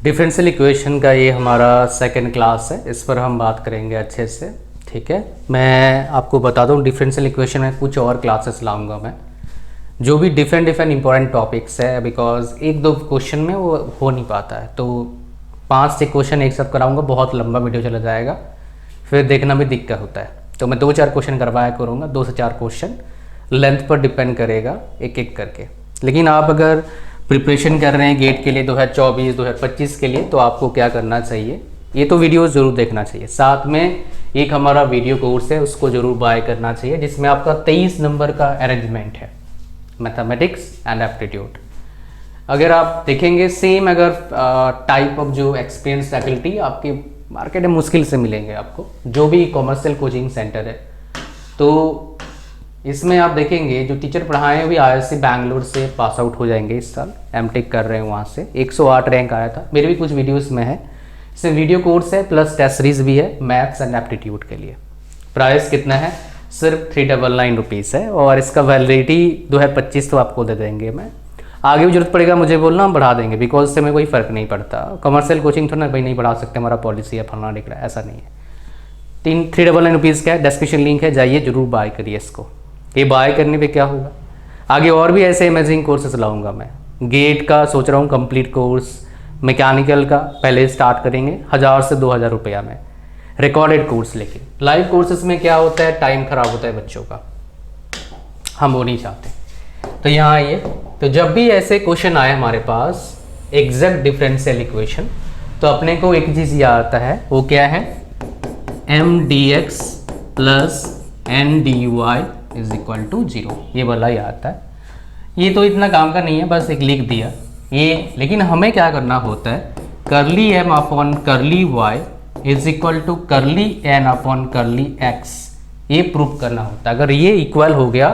Differential equation का ये हमारा सेकंड क्लास है, इस पर हम बात करेंगे अच्छे से। ठीक है, मैं आपको बता दूं डिफरेंशियल इक्वेशन में कुछ और क्लासेस लाऊंगा मैं, जो भी डिफरेंट इंपॉर्टेंट टॉपिक्स है, बिकॉज एक दो क्वेश्चन में वो हो नहीं पाता है, तो 5-6 क्वेश्चन एक साथ कराऊंगा, बहुत लंबा वीडियो चला जाएगा, फिर देखना भी दिक्कत होता है। तो मैं 2-4 क्वेश्चन करवाया करूँगा, 2 से 4 क्वेश्चन, लेंथ पर डिपेंड करेगा एक एक करके। लेकिन आप अगर प्रिपरेशन कर रहे हैं गेट के लिए 2024 2025 के लिए, तो आपको क्या करना चाहिए, ये तो वीडियो ज़रूर देखना चाहिए। साथ में एक हमारा वीडियो कोर्स है, उसको ज़रूर बाय करना चाहिए, जिसमें आपका 23 नंबर का अरेंजमेंट है, मैथमेटिक्स एंड एप्टीट्यूड। अगर आप देखेंगे सेम, अगर टाइप ऑफ जो एक्सपीरियंस फैकल्टी आपके मार्केट में मुश्किल से मिलेंगे आपको, जो भी कॉमर्शियल कोचिंग सेंटर है, तो इसमें आप देखेंगे जो टीचर पढ़ाए हैं भी IISc बैंगलोर से पास आउट हो जाएंगे इस साल, एमटेक कर रहे हैं वहाँ से, 108 रैंक आया था, मेरे भी कुछ वीडियोस में है। इसमें वीडियो कोर्स है प्लस टेस्ट सीरीज भी है मैथ्स एंड एप्टीट्यूड के लिए। प्राइस कितना है, सिर्फ 399 रुपीज़ है, और इसका वैलिडिटी 2025 तो आपको दे देंगे। मैं आगे भी जरूरत पड़ेगा मुझे बोलना, हम बढ़ा देंगे, बिकॉज इससे में कोई फ़र्क नहीं पड़ता। कमर्शियल कोचिंग थोड़ा ना भाई नहीं बढ़ा सकते, हमारा पॉलिसी है फलना दिख रहा है, ऐसा नहीं है। 399 रुपीज़ का है, डिस्क्रिप्शन लिंक है, जाइए जरूर बाय करिए इसको। ये बाय करने पे क्या होगा, आगे और भी ऐसे अमेजिंग कोर्सेस लाऊंगा मैं। गेट का सोच रहा हूँ कंप्लीट कोर्स, मैकेनिकल का पहले स्टार्ट करेंगे 1000 से 2000 रुपया में, रिकॉर्डेड कोर्स। लेकिन लाइव कोर्सेज में क्या होता है, टाइम खराब होता है बच्चों का, हम वो नहीं चाहते। तो यहाँ आइए, तो जब भी ऐसे क्वेश्चन आए हमारे पास एग्जैक्ट डिफरेंशियल इक्वेशन, तो अपने को एक चीज़ याद आता है, वो क्या है, mdx plus ndy is equal to 0, ये वाला याद आता है। ये तो इतना काम का नहीं है, बस एक लिख दिया ये। लेकिन हमें क्या करना होता है, करली m अपॉन करली y इज इक्वल टू करली n अपॉन करली x, ये प्रूफ करना होता है। अगर ये इक्वल हो गया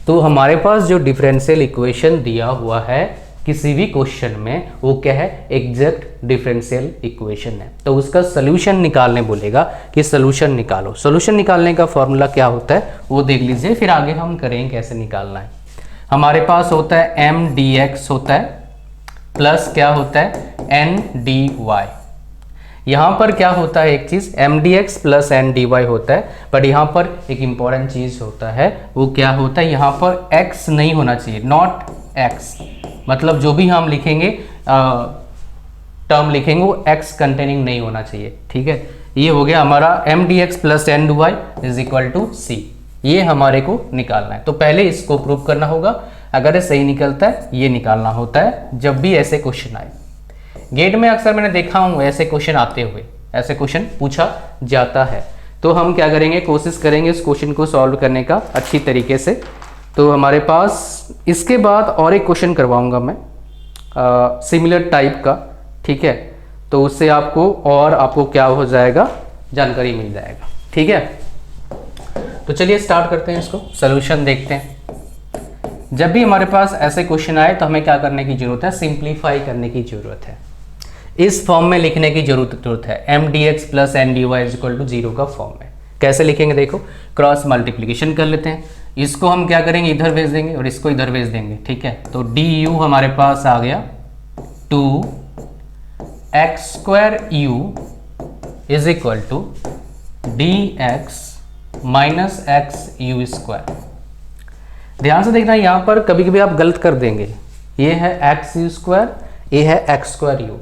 तो हमारे पास जो डिफरेंशियल इक्वेशन दिया हुआ है किसी भी क्वेश्चन में, वो क्या है, एग्जैक्ट डिफरेंशियल इक्वेशन है। तो उसका सोल्यूशन निकालने बोलेगा कि सोल्यूशन निकालो। सोल्यूशन निकालने का फॉर्मूला क्या होता है वो देख लीजिए, फिर आगे हम करेंगे कैसे निकालना है। हमारे पास होता है mdx होता है प्लस क्या होता है ndy। यहाँ पर क्या होता है एक चीज़, mdx प्लस ndy होता है, बट यहाँ पर एक इंपॉर्टेंट चीज़ होता है, वो क्या होता है, यहाँ पर x नहीं होना चाहिए, नॉट x। मतलब जो भी हम लिखेंगे टर्म लिखेंगे वो x कंटेनिंग नहीं होना चाहिए। ठीक है, ये हो गया हमारा mdx plus ndy is equal to c, ये हमारे को निकालना है। तो पहले इसको प्रूव करना होगा, अगर ये सही निकलता है ये निकालना होता है जब भी ऐसे क्वेश्चन आए। गेट में अक्सर मैंने देखा हूँ ऐसे क्वेश्चन आते हुए, ऐसे क्वेश्चन पूछा जाता है। तो हम क्या करेंगे, कोशिश करेंगे इस क्वेश्चन को सॉल्व करने का अच्छी तरीके से। तो हमारे पास इसके बाद और एक क्वेश्चन करवाऊंगा मैं सिमिलर टाइप का, ठीक है, तो उससे आपको क्या हो जाएगा, जानकारी मिल जाएगा। ठीक है, तो चलिए स्टार्ट करते हैं, इसको सोल्यूशन देखते हैं। जब भी हमारे पास ऐसे क्वेश्चन आए तो हमें क्या करने की जरूरत है, सिंप्लीफाई करने की जरूरत है, इस फॉर्म में लिखने की जरूरत है, mdx plus ndy is equal to 0 का फॉर्म में। कैसे लिखेंगे देखो, क्रॉस मल्टीप्लिकेशन कर लेते हैं, इसको हम क्या करेंगे, इधर भेज देंगे और इसको इधर भेज देंगे। ठीक है, तो du हमारे पास आ गया 2x² is equal to dx minus x⁴। ध्यान से देखना, यहाँ पर कभी कभी आप गलत कर देंगे, ये है x⁴, ये है x²u।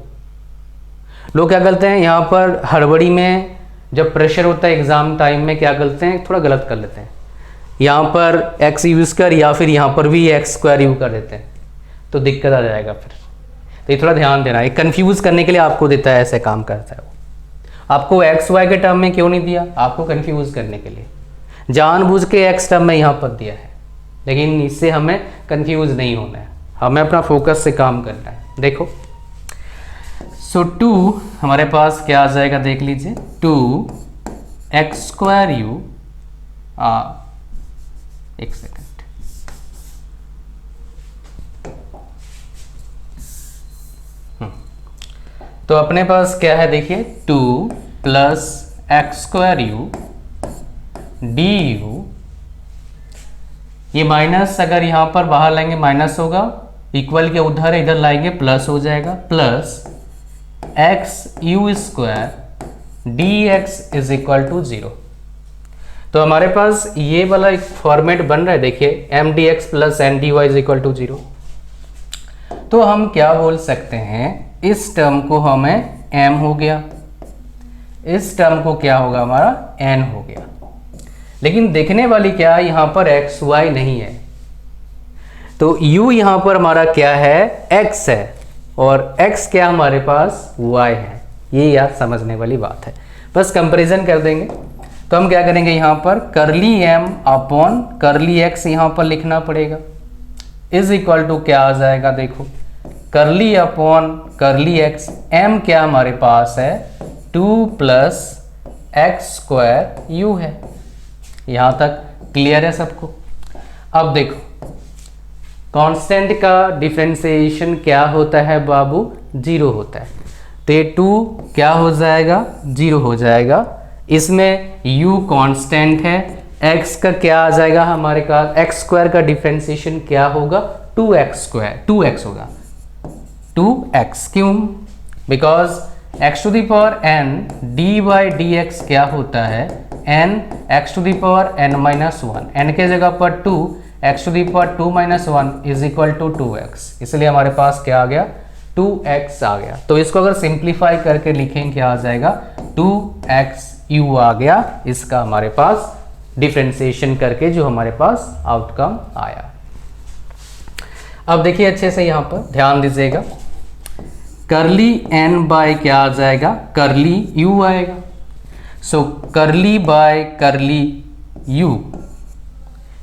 लोग क्या करते हैं, यहाँ पर हड़बड़ी में जब प्रेशर होता है एग्जाम टाइम में, क्या करते हैं, थोड़ा गलत कर लेते हैं, यहाँ पर x⁴ या फिर यहाँ पर भी x²u कर देते हैं, तो दिक्कत आ जाएगा फिर। तो ये थोड़ा ध्यान देना, ये कंफ्यूज करने के लिए आपको देता है, ऐसे काम करता है वो। आपको xy के टर्म में क्यों नहीं दिया, आपको कंफ्यूज करने के लिए, जानबूझ के x टर्म में यहाँ पर दिया है, लेकिन इससे हमें कंफ्यूज नहीं होना है, हमें अपना फोकस से काम करना है। देखो, सो 2 हमारे पास क्या आ जाएगा, देख लीजिए, 2x²u, एक सेकंड, तो अपने पास क्या है देखिए, 2 प्लस x²u du, ये माइनस अगर यहाँ पर बाहर लाएंगे माइनस होगा, इक्वल के उधर इधर लाएंगे प्लस हो जाएगा, plus X U square D X is equal to 0। तो हमारे पास ये वाला एक फॉर्मेट बन रहा है, देखिए M D X plus N D Y is equal to 0। तो हम क्या बोल सकते हैं, इस टर्म को हमें m हो गया, इस टर्म को क्या होगा हमारा n हो गया। लेकिन देखने वाली क्या है, यहां पर x y नहीं है, तो u यहां पर हमारा क्या है x है और x क्या हमारे पास y है। ये याद समझने वाली बात है, बस कंपैरिजन कर देंगे। तो हम क्या करेंगे, यहां पर करली m अपॉन करली x यहां पर लिखना पड़ेगा, इज इक्वल टू क्या आ जाएगा, देखो करली अपॉन करली x, m क्या हमारे पास है 2 प्लस एक्स स्क्वायर यू है। यहां तक क्लियर है सबको। अब देखो कांस्टेंट का डिफरेंशिएशन क्या होता है बाबू, 0 होता है, तो ये 2 क्या हो जाएगा 0 हो जाएगा। इसमें u कांस्टेंट है, x का क्या आ जाएगा हमारे पास, एक्स स्क्वायर का डिफरेंशिएशन क्या होगा 2x स्क्वायर, 2x होगा 2x, क्यों, because x to the power n D by D X क्या होता है n x to the power n minus 1, n के जगह पर 2 x to the power 2 minus 1 is equal to 2x, इसलिए हमारे पास क्या आ गया 2x आ गया। तो इसको अगर सिंप्लीफाई करके लिखें क्या आ जाएगा 2x u आ गया, इसका हमारे पास डिफरेंशिएशन करके जो हमारे पास आउटकम आया। अब देखिए अच्छे से यहां पर ध्यान दीजिएगा, करली n बाय क्या आ जाएगा करली u आएगा। सो करली बाय करली u,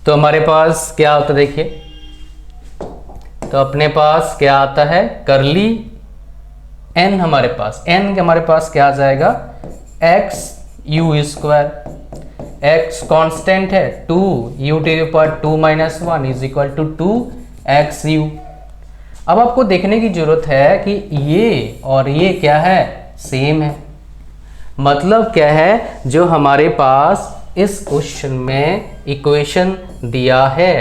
तो हमारे पास क्या होता है देखिए, तो अपने पास क्या आता है करली n, हमारे पास n हमारे पास क्या आ जाएगा x u square, x constant है 2 u to the power 2 minus 1 is equal to 2x u। अब आपको देखने की जरूरत है कि ये और ये क्या है सेम है, मतलब क्या है जो हमारे पास इस क्वेश्चन में इक्वेशन दिया है,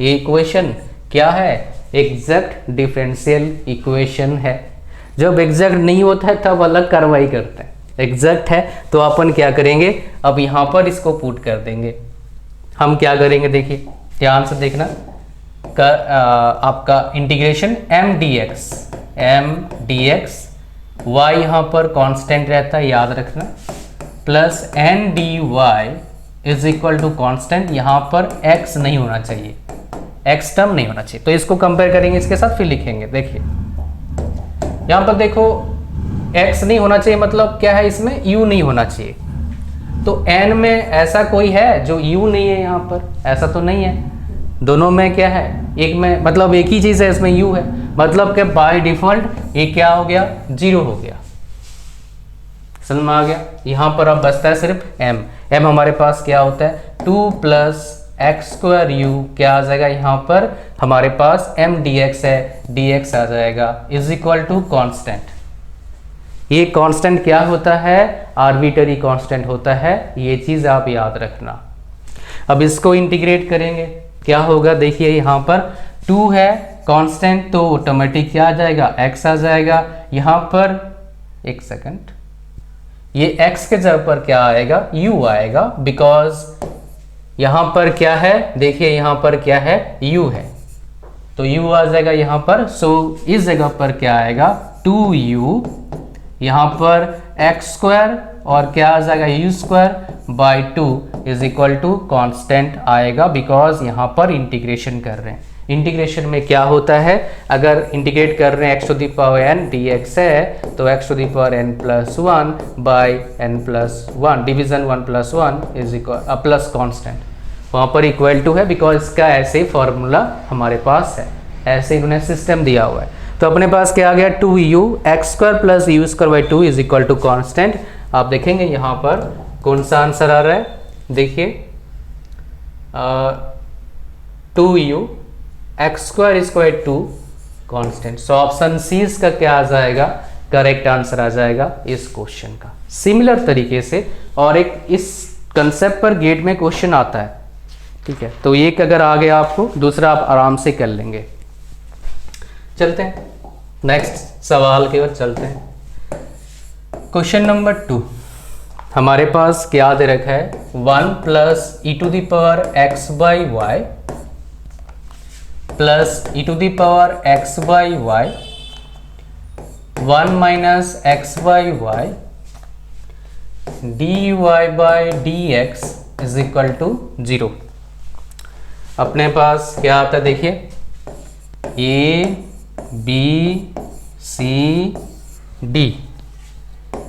ये इक्वेशन क्या है एग्जैक्ट डिफरेंशियल इक्वेशन है। जब एग्जैक्ट नहीं होता है तब अलग कार्रवाई करते हैं, एग्जैक्ट है तो अपन क्या करेंगे, अब यहां पर इसको पुट कर देंगे। हम क्या करेंगे देखिए ध्यान से देखना, आपका इंटीग्रेशन m dx y यहाँ पर कांस्टेंट रहता है याद रखना, plus n dy is equal to constant, यहाँ पर x नहीं होना चाहिए, x टर्म नहीं होना चाहिए। तो इसको कंपेयर करेंगे इसके साथ फिर लिखेंगे। देखिए यहाँ पर देखो x नहीं होना चाहिए मतलब क्या है, इसमें u नहीं होना चाहिए। तो n में ऐसा कोई है जो u नहीं है, यहाँ पर ऐसा तो नहीं है, दोनों में क्या है एक में, मतलब एक ही चीज है इसमें u है, मतलब कि बाय डिफॉल्ट ये क्या हो गया 0 हो गया। समझ में आ गया। यहाँ पर अब बचता है सिर्फ m हमारे पास क्या होता है 2 प्लस एक्स स्क्वायर यू क्या आ जाएगा, यहाँ पर हमारे पास m dx है, dx आ जाएगा इज इक्वल टू कॉन्स्टेंट। ये कांस्टेंट क्या होता है आर्बिट्ररी कांस्टेंट होता है, ये चीज आप याद रखना। अब इसको इंटीग्रेट करेंगे क्या होगा, देखिए यहाँ पर 2 है कांस्टेंट तो ऑटोमेटिक क्या आ जाएगा x आ जाएगा। यहाँ पर एक सेकंड, ये x के जगह पर क्या आएगा u आएगा, बिकॉज यहाँ पर क्या है देखिए यहाँ पर क्या है u है तो u आ जाएगा यहाँ पर। सो इस जगह पर क्या आएगा 2u, यहाँ पर एक्स स्क्वायर और क्या आ जाएगा u square by 2 is equal to constant आएगा, बिकॉज यहाँ पर इंटीग्रेशन कर रहे हैं। इंटीग्रेशन में क्या होता है, अगर इंटीग्रेट कर रहे हैं X to the power n dx है तो X to the power n plus 1 by n plus 1, division 1 plus 1 is equal plus constant, वहाँ पर इक्वल टू है, बिकॉज इसका ऐसे फॉर्मूला हमारे पास है, ऐसे इन्होंने सिस्टम दिया हुआ है। तो अपने पास क्या आ गया 2u X square plus U square by 2 is equal to constant. आप देखेंगे यहाँ पर कौन सा आंसर आ रहा है, देखिए 2u X square is equal to constant. So option C इसका क्या आ जाएगा, करेक्ट आंसर आ जाएगा इस क्वेश्चन का। सिमिलर तरीके से और एक इस कंसेप्ट पर गेट में क्वेश्चन आता है, ठीक है, तो एक अगर आ गया आपको, दूसरा आप आराम से कर लेंगे। चलते हैं नेक्स्ट सवाल की ओर चलते हैं। क्वेश्चन नंबर 2 हमारे पास क्या दे रखा है 1 plus E to the power x by Y plus E to the power x by Y 1 minus x by Y D Y by D X is equal to 0। अपने पास क्या आता है देखिए A B C D,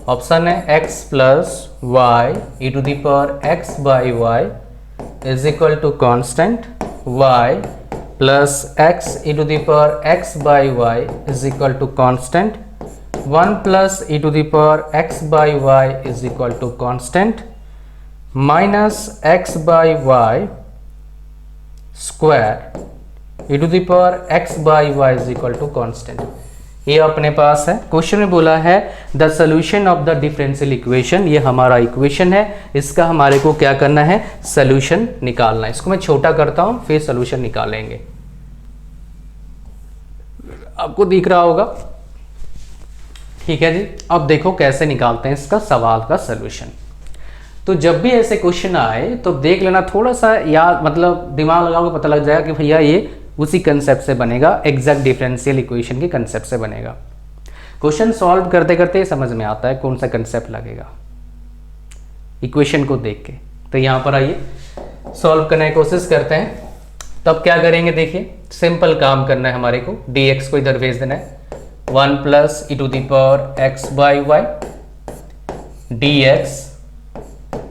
option है x plus Y E to the power x by Y is equal to constant y plus x E to the power x by Y is equal to constant 1 plus E to the power x by Y is equal to constant minus x by Y square E to the power x by Y is equal to constant. ये अपने पास है। Question में बोला है the solution of the differential equation, ये हमारा equation है, इसका हमारे को क्या करना है सोल्यूशन निकालना है। इसको मैं छोटा करता हूं फिर सोल्यूशन निकालेंगे। आपको दिख रहा होगा, ठीक है जी। अब देखो कैसे निकालते हैं इसका सवाल का सोल्यूशन। तो जब भी ऐसे क्वेश्चन आए तो देख लेना, थोड़ा सा याद मतलब दिमाग लगाओगे पता लग जाएगा कि भैया ये उसी कंसेप्ट से बनेगा, एग्जैक्ट डिफरेंशियल इक्वेशन के कंसेप्ट से बनेगा। क्वेश्चन सॉल्व करते करते समझ में आता है कौन सा कंसेप्ट लगेगा इक्वेशन को देख के। तो यहाँ पर आइए सॉल्व करने की कोशिश करते हैं। तब क्या करेंगे देखिए, सिंपल काम करना है हमारे को, dx को इधर भेज देना है 1 plus E to the power x by Y D X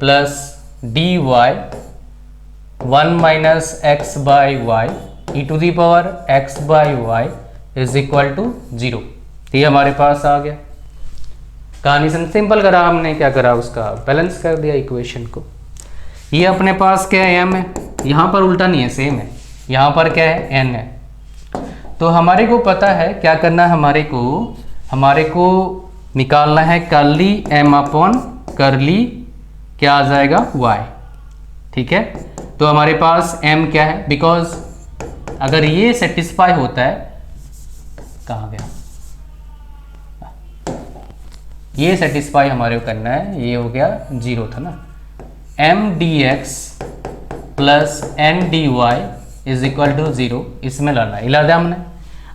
plus D Y 1 minus x by Y E to the power x by Y is equal to 0। ये हमारे पास आ गया। कहानी सिंपल करा हमने, क्या करा उसका बैलेंस कर दिया इक्वेशन को। ये अपने पास क्या है m है, यहाँ पर उल्टा नहीं है सेम है, यहाँ पर क्या है n है। तो हमारे को पता है क्या करना है, हमारे को निकालना है कर्ली m अपॉन कर्ली क्या आ जाएगा y, ठीक है। तो हमारे पास m क्या है, बिकॉज अगर ये सेटिस्फाई होता है, कहाँ गया, ये सेटिस्फाई हमारे को करना है, ये हो गया 0 था ना, m dx plus n dy is equal to 0, इसमें लाना है, हिला दिया हमने।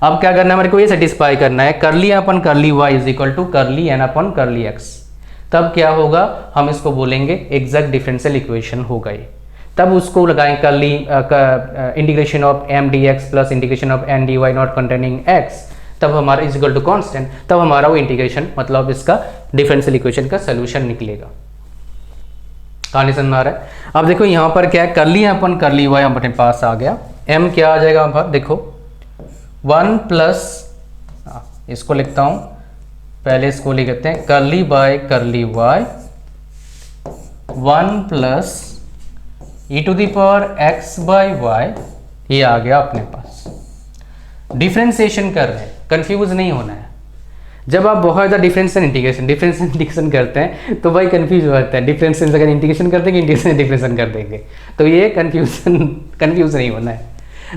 अब क्या करना है, हमारे को ये सेटिस्फाई करना है curly upon curly y is equal to curly n upon curly x। तब क्या होगा, हम इसको बोलेंगे एग्जैक्ट डिफरेंशियल इक्वेशन होगा ये। तब उसको लगाएं curly integration of m dx plus integration of n dy not containing x, तब हमारा इज इक्वल टू कांस्टेंट, तब हमारा वो इंटीग्रेशन मतलब इसका डिफरेंशियल इक्वेशन का सोल्यूशन निकलेगा। कहानी समझ में आ रहा है। अब देखो यहाँ पर क्या है, कर्ली अपन कर्ली y हमारे पास आ गया, m क्या आ जाएगा हमारा, देखो 1 प्लस, इसको लिखता हूँ पहले, इसको लिखते हैं curly by curly y 1 plus E to the power x by y, ये आ गया अपने पास। डिफ्रेंसिएशन कर रहे हैं, कंफ्यूज नहीं होना है। जब आप बहुत ज़्यादा डिफरेंशियल इंटीग्रेशन करते हैं तो भाई कंफ्यूज हो जाता है, डिफरेंशियल अगर इंटीग्रेशन कर देंगे इंटीग्रेशन डिफरेंशियल कर देंगे, तो ये कंफ्यूज नहीं होना है,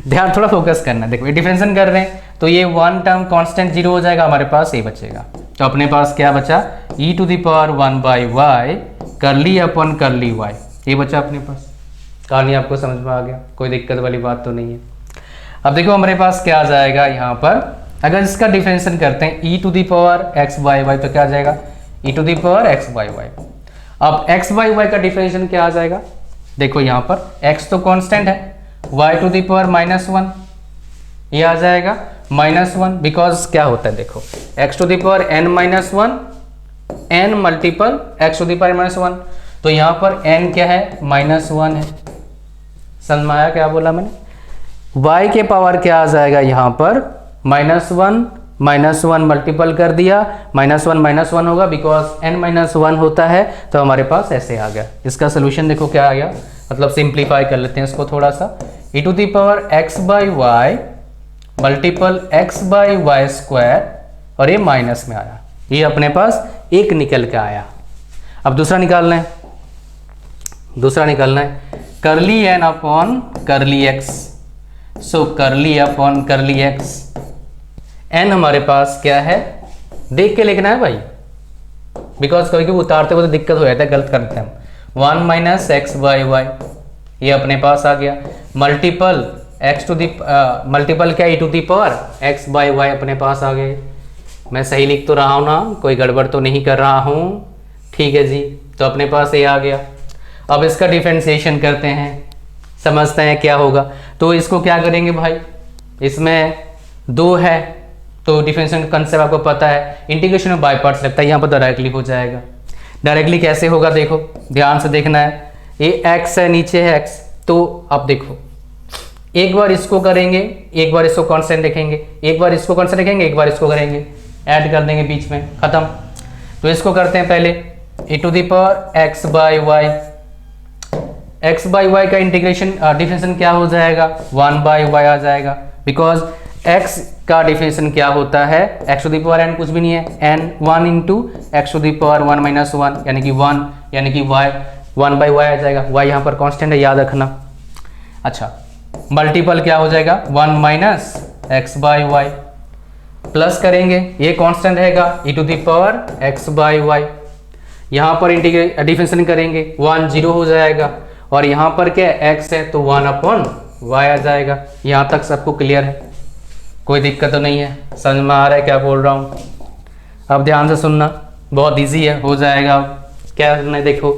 ध्यान थोड़ा फोकस करना है। देखो ये डिफरेंशियल कर रहे हैं तो ये 1 टर्म कांस्टेंट 0 हो जाएगा, हमारे पास ये बचेगा। तो अपने पास क्या बचा, e to the power 1 by y curly upon curly y, ये बचा अपने पास। कहानी आपको समझ में आ गया, कोई दिक्कत वाली बात तो नहीं है। अब देखो हमारे पास क्या आ जाएगा यहाँ पर, अगर इसका डिफरेंशियल करते हैं e to the power x by y तो क्या आ जाएगा, e to the power x by y. अब एक्स बाई वाई का डिफरेंशियल क्या आ जाएगा, देखो यहाँ पर x तो कांस्टेंट है, y टू दी पावर -1 ये आ जाएगा -1, बिकॉज क्या होता है देखो x to the power n-1 n multiple x to the power -1, तो यहाँ पर n क्या है -1 है। समझ में आया क्या बोला मैंने। y के पावर क्या आ जाएगा यहाँ पर -1 मल्टीपल कर दिया, -1 होगा बिकॉज n-1 होता है, तो हमारे पास ऐसे आ गया। इसका सोल्यूशन देखो क्या आ गया, मतलब सिंप्लीफाई कर लेते हैं इसको थोड़ा सा, e to the power x by y multiple x by Y square, और ये माइनस में आया, ये अपने पास एक निकल के आया। अब दूसरा निकालना है, curly n upon curly x, so curly upon curly x, n हमारे पास क्या है देख के लिखना है भाई, बिकॉज कभी कभी उतारते हुए तो दिक्कत हो जाता है, गलत करते हैं हम। 1 माइनस एक्स बाई वाई ये अपने पास आ गया, multiple x to the multiple क्या e to the power x by y अपने पास आ गए। मैं सही लिख तो रहा हूँ ना, कोई गड़बड़ तो नहीं कर रहा हूँ, ठीक है जी। तो अपने पास ये आ गया। अब इसका डिफरेंशिएशन करते हैं, समझते हैं क्या होगा। तो इसको क्या करेंगे भाई, इसमें 2 है तो डिफरेंशिएशन का कंसेप्ट आपको पता है, इंटीग्रेशन में बाय पार्ट्स लगता है, यहाँ पर डायरेक्टली हो जाएगा। डायरेक्टली कैसे होगा देखो, ध्यान से देखना है। ये x है, नीचे है x, तो आप देखो एक बार इसको करेंगे, एक बार इसको कांस्टेंट रखेंगे, एक बार इसको कांस्टेंट रखेंगे, एक बार इसको करेंगे, ऐड कर देंगे बीच में, खत्म। तो इसको करते हैं पहले e to the power x by y, x by y का इंटीग्रेशन डिफरेंशिएशन क्या हो जाएगा, 1 बाई वाई आ जाएगा, बिकॉज x का डिफरेंशिएशन क्या होता है, x to the power n कुछ भी नहीं है, n 1 into x to the power 1 minus 1 यानी कि 1, यानी कि y 1 बाई वाई आ जाएगा, y यहाँ पर कांस्टेंट है, याद रखना। अच्छा, मल्टीपल क्या हो जाएगा, 1 minus x by Y, plus करेंगे ये कांस्टेंट रहेगा e to the power x by y, यहाँ पर डिफरेंशिएशन करेंगे 1 0 हो जाएगा, और यहाँ पर क्या x है तो 1 अपॉन y आ जाएगा। यहाँ तक सबको क्लियर है, कोई दिक्कत तो नहीं है, समझ में आ रहा है क्या बोल रहा हूँ। अब ध्यान से सुनना, बहुत इजी है, हो जाएगा। अब क्या करना है देखो,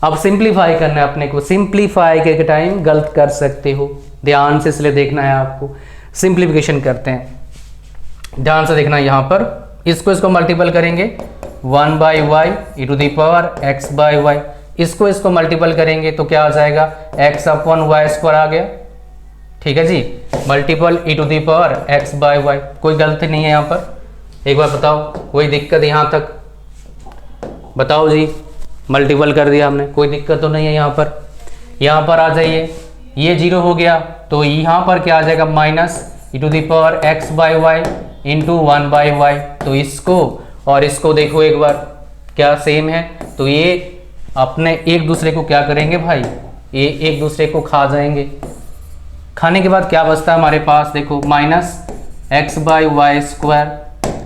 अब सिंप्लीफाई करना है अपने को, सिंप्लीफाई के टाइम गलत कर सकते हो, ध्यान से इसलिए देखना है आपको। सिंप्लीफिकेशन करते हैं, ध्यान से देखना, यहाँ पर इसको मल्टीपल करेंगे 1 by Y E to the power x by y, इसको मल्टीपल करेंगे तो क्या आ जाएगा, x अपॉन वाई स्क्वायर आ गया, ठीक है जी, multiple e to the power x by y. कोई गलती नहीं है यहाँ पर, एक बार बताओ, कोई दिक्कत यहाँ तक बताओ जी, मल्टीपल कर दिया हमने, कोई दिक्कत तो नहीं है यहाँ पर। यहाँ पर आ जाइए, ये 0 हो गया तो यहाँ पर क्या आ जाएगा, minus e to the power x by y into 1 by y. तो इसको और इसको देखो एक बार, क्या सेम है, तो ये अपने एक दूसरे को क्या करेंगे भाई, ये एक दूसरे को खा जाएंगे। खाने के बाद क्या बचता है हमारे पास, देखो minus x by Y square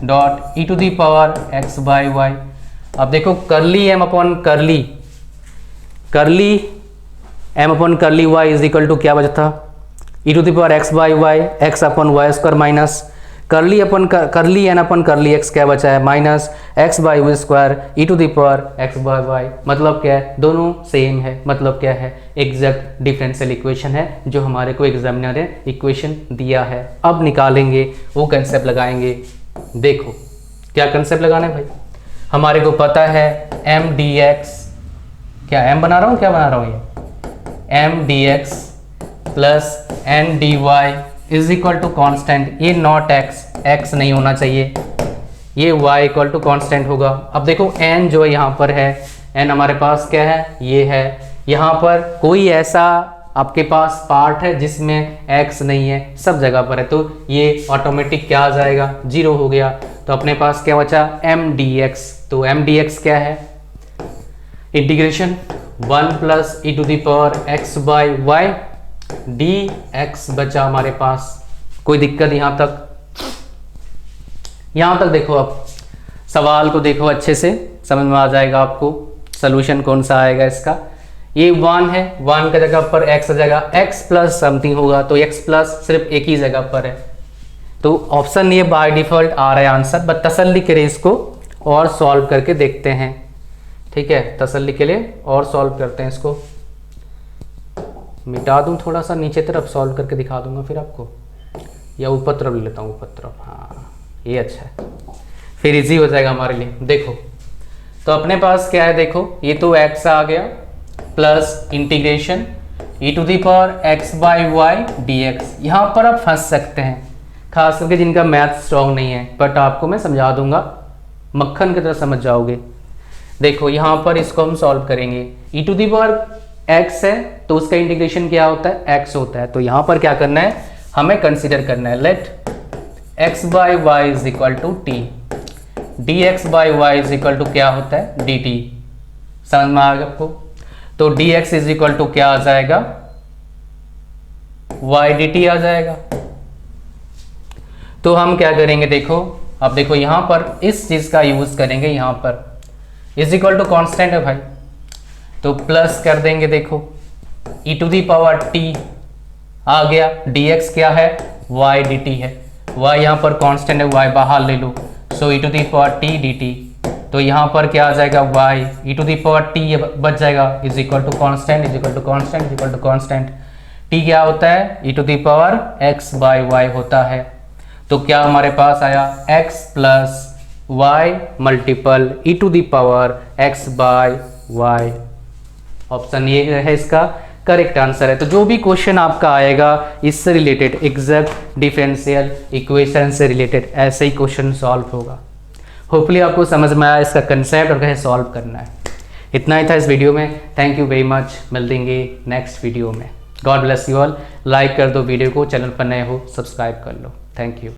dot e to the power x by y. अब देखो curly M upon curly M upon curly y is equal to क्या बचता, e to the power x by y x upon y square minus curly N upon curly x क्या बचा है, minus x by Y square E to the power x by y. मतलब क्या है, दोनों same है, मतलब क्या है, एग्जैक्ट डिफरेंशियल इक्वेशन है जो हमारे को एग्जामिनर ने इक्वेशन दिया है। अब निकालेंगे वो कंसेप्ट लगाएंगे। देखो क्या कंसेप्ट लगाना है भाई, हमारे को पता है एम डी एक्स, क्या एम बना रहा हूँ, क्या बना रहा हूँ, ये M D X plus N D Y is equal to constant, ये नॉट एक्स नहीं होना चाहिए, ये y इक्वल टू कॉन्स्टेंट होगा। अब देखो n जो यहाँ पर है, n हमारे पास क्या है, ये है, यहाँ पर कोई ऐसा आपके पास पार्ट है जिसमें x नहीं है, सब जगह पर है, तो ये ऑटोमेटिक क्या आ जाएगा, 0 हो गया। तो अपने पास क्या बचा, m dx। तो m dx क्या है, integration 1 plus E to the power x by y dx बचा हमारे पास। कोई दिक्कत यहाँ तक देखो, अब सवाल को देखो अच्छे से, समझ में आ जाएगा आपको सलूशन कौन सा आएगा इसका। ये 1 है, 1 की जगह पर x जगह x प्लस समथिंग होगा, तो x प्लस सिर्फ एक ही जगह पर है, तो ऑप्शन ये बाय डिफॉल्ट आ रहा है आंसर। बट तसल्ली के लिए इसको और सॉल्व करके देखते हैं, ठीक है, तसल्ली के लिए और सॉल्व करते हैं। इसको मिटा दूं थोड़ा सा नीचे तरफ, सॉल्व करके दिखा दूंगा फिर आपको, या ऊपर तरफ ले लेता हूँ, ऊपर तरफ, हाँ ये अच्छा है, फिर इजी हो जाएगा हमारे लिए। देखो तो अपने पास क्या है, देखो ये तो x आ गया plus integration e to the power x by Y D X. यहाँ पर आप फंस सकते हैं, खास करके जिनका मैथ स्ट्रॉन्ग नहीं है, बट आपको मैं समझा दूंगा, मक्खन की तरह समझ जाओगे। देखो यहाँ पर इसको हम सॉल्व करेंगे, ई टू दी पावर x है तो उसका इंटीग्रेशन क्या होता है, x होता है। तो यहाँ पर क्या करना है, हमें कंसीडर करना है, let x by Y is equal to T, D X by Y is equal to क्या होता है, डी टी। समझ में आ गया आपको। तो D X is equal to क्या आ जाएगा, वाई डी टी आ जाएगा। तो हम क्या करेंगे, देखो अब देखो यहाँ पर इस चीज का यूज करेंगे, यहाँ पर इज इक्वल टू कॉन्स्टेंट है भाई, तो प्लस कर देंगे, देखो e to the power t आ गया, dx क्या है, y dt है, y यहाँ पर कांस्टेंट है, y बाहर ले लो, so e to the power t dt, तो यहाँ पर क्या आ जाएगा y e to the power t ये बच जाएगा, is equal to constant, is equal to constant, is equal to constant, t क्या होता है, e to the power x by y होता है। तो क्या हमारे पास आया, x plus y multiple e to the power x by y, option ये है इसका करेक्ट आंसर है। तो जो भी क्वेश्चन आपका आएगा इससे रिलेटेड, एग्जैक्ट डिफरेंशियल इक्वेशन से रिलेटेड, ऐसे ही क्वेश्चन सॉल्व होगा। होपफुली आपको समझ में आया इसका कंसेप्ट और कैसे सॉल्व करना है। इतना ही था इस वीडियो में, थैंक यू वेरी मच, मिल देंगे नेक्स्ट वीडियो में। God bless you all, like कर दो वीडियो को, चैनल पर नए हो सब्सक्राइब कर लो, थैंक यू।